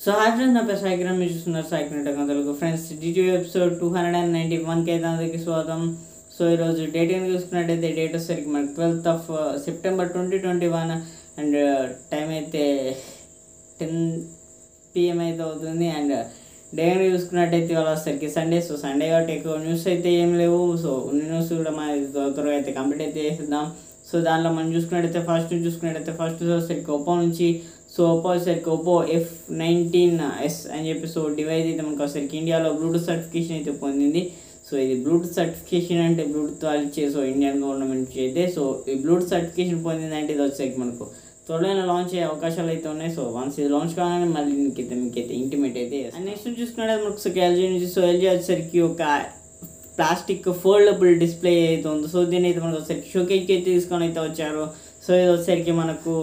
So hi friends, నా పేరు సాయికిరణ్, మీరు చూస్తున్నారు సాయికిరంటెక్టెలుగు. ఫ్రెండ్స్, DTV ఎపిసోడ్ 291కి అయితే అందరికీ స్వాగతం. సో ఈరోజు డేట్ కనుక చూసుకున్నట్టయితే డేట్ వచ్చేసరికి మనకి 12th September 2021 అండ్ టైం అయితే 10 PM అయితే అవుతుంది. అండ్ డే కనుక చూసుకున్నట్టయితే ఇవాళ వచ్చేసరికి సండే. సో సండే కాబట్టి ఎక్కువ న్యూస్ అయితే ఏం లేవు. సో ఉన్న న్యూస్ కూడా మన త్వరగా అయితే కంప్లీట్ అయితే చేసేద్దాం. సో దాంట్లో మనం చూసుకున్నట్టయితే ఫస్ట్ వచ్చేసరికి ఒప్పో నుంచి. సో ఒప్పో వచ్చేసరికి ఒప్పో F19s అని చెప్పి సో డివైస్ అయితే మనకు వచ్చేసరికి ఇండియాలో బ్లూటూత్ సర్టిఫికేషన్ అయితే పొందింది. సో ఇది బ్లూటూత్ సర్టిఫికేషన్ అంటే బ్లూటూత్ వాళ్ళు ఇచ్చే సో ఇండియన్ గవర్నమెంట్ అయితే సో ఈ బ్లూటూత్ సర్టిఫికేషన్ పొందిందంటే ఇది వచ్చేసరికి మనకు త్వరలో లాంచ్ అయ్యే అవకాశాలు అయితే ఉన్నాయి. సో వన్స్ ఇది లాంచ్ కాగానే మళ్ళీ మీకైతే ఇంటిమేట్ అయితే. అండ్ నెక్స్ట్ చూసుకున్నట్టు మనకు ఎల్జీ నుంచి. సో ఎల్జీ వచ్చేసరికి ఒక ప్లాస్టిక్ ఫోల్డబుల్ డిస్ప్లే అయితే ఉంది. సో దీని అయితే మనకు వచ్చేసరికి షోకేజ్కి అయితే తీసుకొని అయితే వచ్చారు. సో ఇది వచ్చేసరికి మనకు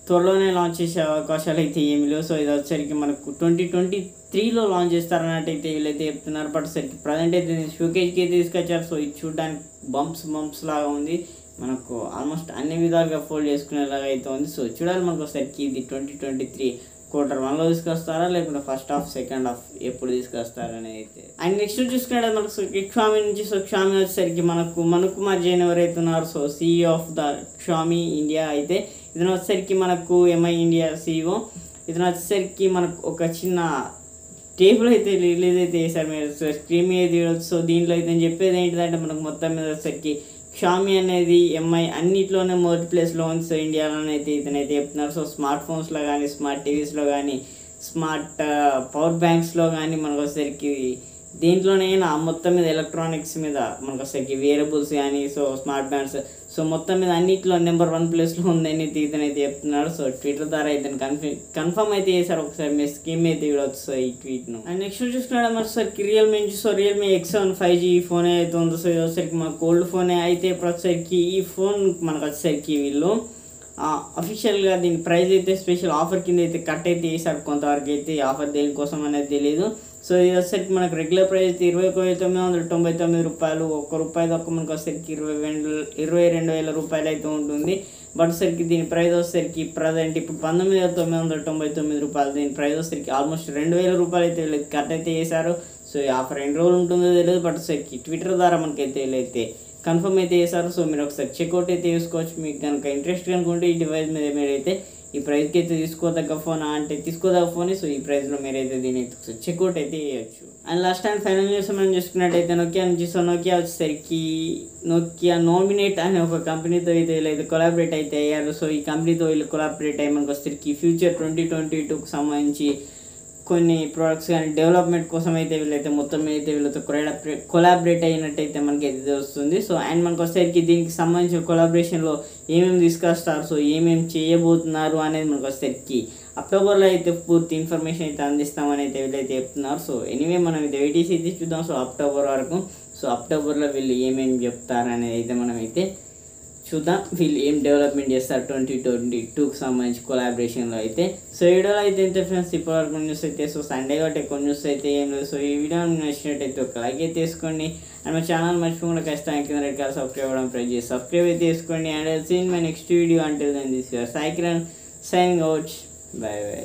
త్వరలోనే లాంచ్ చేసే అవకాశాలు అయితే ఏమి లేవు. సో ఇది వచ్చేసరికి మనకు 2023లో లాంచ్ చేస్తారన్నట్టు అయితే వీళ్ళైతే చెప్తున్నారు. బట్ సరికి ప్రజెంట్ అయితే షోకేజ్కి అయితే తీసుకొచ్చారు. సో ఇది చూడడానికి బంప్స్ లాగా ఉంది. మనకు ఆల్మోస్ట్ అన్ని విధాలుగా ఫోల్డ్ చేసుకునేలాగా అయితే ఉంది. సో చూడాలి మనకు వచ్చేసరికి ఇది 2023 Q1లో తీసుకొస్తారా లేకుంటే ఫస్ట్ హాఫ్ సెకండ్ హాఫ్ ఎప్పుడు తీసుకొస్తారనేది అయితే. అండ్ నెక్స్ట్ చూసుకునే మనకు xiaomi నుంచి. సో xiaomi వచ్చేసరికి మనుకుమార్ జైన్ ఎవరైతే ఉన్నారు so CEO of the xiaomi India అయితే ఇతను వచ్చేసరికి మనకు MI ఇండియా CEO. ఇతను వచ్చేసరికి మనకు ఒక చిన్న టేబుల్ అయితే రిలీజ్ అయితే చేశారు. మీరు స్క్రీన్ మీద చూడవచ్చు. సో దీంట్లో అయితే చెప్పేది ఏంటిదంటే మనకు మొత్తం మీద వచ్చేసరికి xiaomi అనేది MI అన్నిట్లోనే మొదటి ప్లేస్లో ఉంది. సో ఇండియాలోనే అయితే ఇతనైతే చెప్తున్నారు. సో స్మార్ట్ ఫోన్స్లో కానీ స్మార్ట్ టీవీస్లో కానీ స్మార్ట్ పవర్ బ్యాంక్స్లో కానీ మనకు వచ్చేసరికి దీంట్లోనే మొత్తం మీద ఎలక్ట్రానిక్స్ మీద మనకు వచ్చేసరికి వేరబుల్స్ కానీ సో స్మార్ట్ బ్యాండ్స్ సో మొత్తం మీద అన్నింటిలో నెంబర్ 1 ప్లేస్లో ఉందని ఇతనైతే చెప్తున్నాడు. సో ట్విట్టర్ ద్వారా అయితే కన్ఫర్మ్ అయితే చేశారు. ఒకసారి మీ స్కీమ్ అయితే చూడవచ్చు సో ఈ ట్వీట్ను. అండ్ నెక్స్ట్ చూసుకున్నాడు మనకి రియల్మీ నుంచి. So Realme X7 5G phone అయితే ఉందో. సో ఇది వచ్చేసరికి మనకు ఓల్డ్ ఫోనే అయితే ఇప్పుడు వచ్చేసరికి ఈ ఫోన్ మనకు వచ్చేసరికి వీళ్ళు అఫీషియల్గా దీని ప్రైస్ అయితే స్పెషల్ ఆఫర్ కింద అయితే కట్ అయితే చేశారు. కొంతవరకు అయితే ఈ ఆఫర్ దేనికోసం అనేది తెలియదు. సో ఇది వచ్చేసరికి మనకు రెగ్యులర్ ప్రైస్ అయితే 21,999 రూపాయలు. ₹1 తక్కువ మనకు వచ్చేసరికి 22,000 రూపాయలు అయితే ఉంటుంది. బట్ వచ్చేసరికి దీని ప్రైస్ వచ్చేసరికి ప్రజెంట్ ఇప్పుడు 19,999 రూపాయలు. దీని ప్రైస్ వచ్చేసరికి ఆల్మోస్ట్ 2,000 రూపాయలు అయితే వీళ్ళకి కట్ అయితే చేశారు. సో ఈ ఆఫర్ ఎన్ని రోజులు ఉంటుందో తెలియదు. బట్ వచ్చేసరికి ట్విట్టర్ ద్వారా మనకైతే వీళ్ళైతే కన్ఫర్మ్ అయితే చేశారు. సో మీరు ఒకసారి చెక్అవుట్ అయితే చేసుకోవచ్చు. మీకు కనుక ఇంట్రెస్ట్ కనుకుంటే ఈ డివైస్ మీద మీరైతే ఈ ప్రైస్కి అయితే తీసుకోదగ్గ ఫోన్ అంటే తీసుకోదగ్గ ఫోన్. సో ఈ ప్రైస్లో మీరైతే దీని అయితే చెక్అవుట్ అయితే చేయొచ్చు. And last and final news మనం చూసుకున్నట్టయితే నోకియా నుంచి. సో నోకియా వచ్చేసరికి నోకియా నామినేట్ అనే ఒక కంపెనీతో అయితే వీళ్ళైతే కొలాబరేట్ అయితే అయ్యారు. సో ఈ కంపెనీతో వీళ్ళు కొలాబరేట్ అయ్యి మనకు వచ్చేసరికి ఫ్యూచర్ 2022కి సంబంధించి కొన్ని ప్రోడక్ట్స్ కానీ డెవలప్మెంట్ కోసం అయితే వీళ్ళైతే మొత్తం అయితే వీళ్ళతో కొలాబరేట్ అయినట్టయితే మనకి అయితే వస్తుంది. సో అండ్ మనకు వచ్చేసరికి దీనికి సంబంధించిన కొలాబరేషన్లో ఏమేమి తీసుకొస్తారు సో ఏమేమి చేయబోతున్నారు అనేది మనకు వచ్చేసరికి అక్టోబర్లో అయితే పూర్తి ఇన్ఫర్మేషన్ అయితే అందిస్తామని అయితే వీళ్ళైతే చెప్తున్నారు. సో ఎనీవే మనం అయితే వెయిట్ అయితే చూద్దాం. సో అక్టోబర్ వరకు. సో అక్టోబర్లో వీళ్ళు ఏమేమి చెప్తారు అనేది అయితే మనం అయితే చూద్దాం. వీళ్ళు ఏం డెవలప్మెంట్ చేస్తారు 2022కి సంబంధించి కొలాబరేషన్లో అయితే. సో ఈ వీడియోలో అయితే ఎంత ఫ్రెండ్స్ ఇప్పటివరకు న్యూస్ అయితే. సో సండే కాబట్టి ఎక్కువ న్యూస్ అయితే ఏం లేదు. సో ఈ వీడియో నచ్చినట్టయితే ఒక లైక్ అయితే వేసుకోండి. అండ్ మా ఛానల్ మర్చిపోకుండా ఖచ్చితంగా కింద రెడ్ కలర్ సబ్స్క్రైబ్ అవ్వడం ప్రెస్ చేసి సబ్స్క్రైబ్ అయితే చేసుకోండి. And seen my next video అంటే this your Saikiran signing out. Bye by.